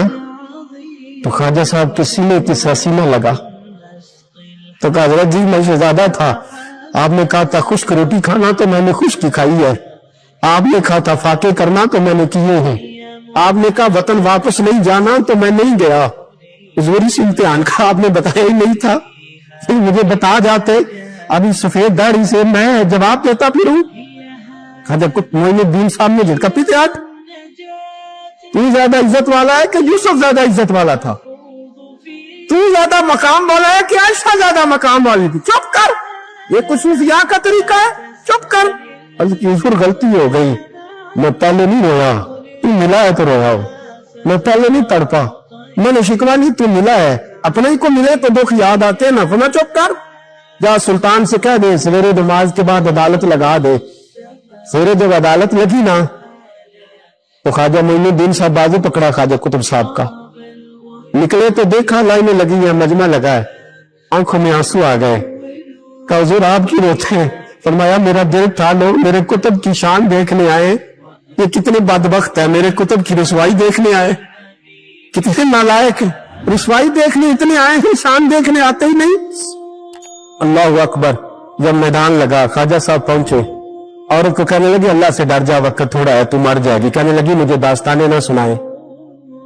تو خواجہ صاحب کے سینے تیسرا سینہ لگا. تو کہا حضرت جی میں شہزادہ تھا، آپ نے کہا تھا خشک روٹی کھانا تو میں نے خشک کی کھائی ہے، آپ نے کہا تھا فاقے کرنا تو میں نے کیے ہیں، آپ نے کہا وطن واپس نہیں جانا تو میں نہیں گیا. ضروری سی امتحان کا آپ نے بتایا ہی نہیں تھا، پھر مجھے بتا جاتے ابھی سفید داڑھی سے میں جواب دیتا پھروں. خواجہ معین الدین صاحب نے جھٹکا پیتے ہاتھ، تو زیادہ عزت والا ہے کہ یوسف زیادہ عزت والا تھا؟ تو زیادہ مقام والا ہے کہ عائشہ زیادہ مقام والی تھی؟ چپ کر، یہ کچھ صوفیاء کا طریقہ ہے، چپ کر. پھر غلطی ہو گئی، میں پہلے نہیں رویا، تو ملا ہے تو رویا ہو، میں پہلے نہیں تڑپا، میں نے شکوا نہیں، تو ملا ہے. اپنے ہی کو ملے تو دکھ یاد آتے نا. فرمایا چپ کر، جا سلطان سے کہہ دے سویرے نماز کے بعد عدالت لگا دے. سویرے جب عدالت لگی نا تو خواجہ معین الدین صاحب بازو پکڑا خواجہ قطب صاحب کا، نکلے تو دیکھا لائنیں لگی ہیں، مجمع لگا ہے، آنکھوں میں آنسو آ گئے. کہا حضور آپ کی روتے ہیں؟ فرمایا میرا دل تھا لوگ میرے کتب کی شان دیکھنے آئے، یہ کتنے بدبخت ہے، میرے کتب کی رسوائی دیکھنے آئے، کتنے نالائق، رسوائی دیکھنے اتنے آئے ہیں، شان دیکھنے آتے ہی نہیں. اللہ اکبر. جب میدان لگا خواجہ صاحب پہنچے، عورت کو کہنے لگی اللہ سے ڈر جا، وقت تھوڑا ہے تو مر جائے گی. کہنے لگی مجھے داستانیں نہ سنائے،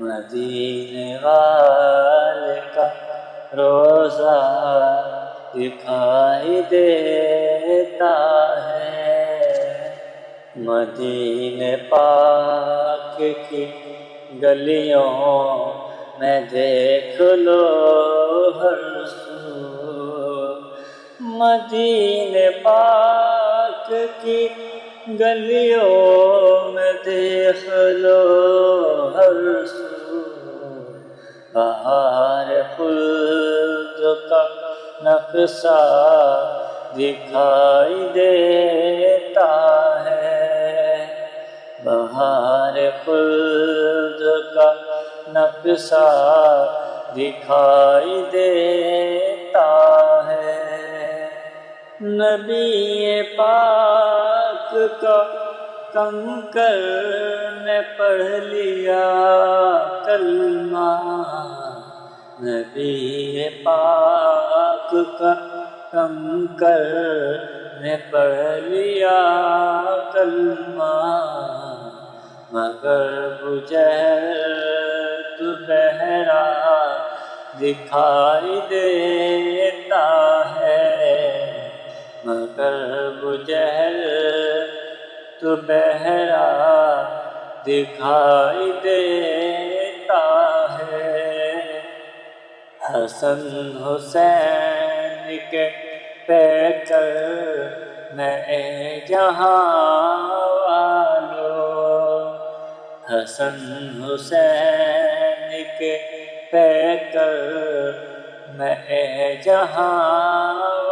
مدینے والے کا روزہ دکھائی دیتا ہے، مدینے پاک کی گلیوں میں دیکھ لو ہر سو، مدینے پاک کی گلیوں میں دیکھ لو ہر سو، بہار خلد کا نقشہ دکھائی دیتا ہے، بہار خلد کا نقشہ دکھائی دیتا ہے، نبی پاک کا کنکر نے پڑھ لیا کلمہ، نبی پاک کا کنکر نے پڑھ لیا کلمہ، مگر بجہل تو بہرا دکھائی دیتا ہے، مگر بجہل تو بہرا دکھائی دیتا ہے، حسن حسین کے پیکر میں اے جہاں والو، حسن حسین کے پیکر میں اے جہاں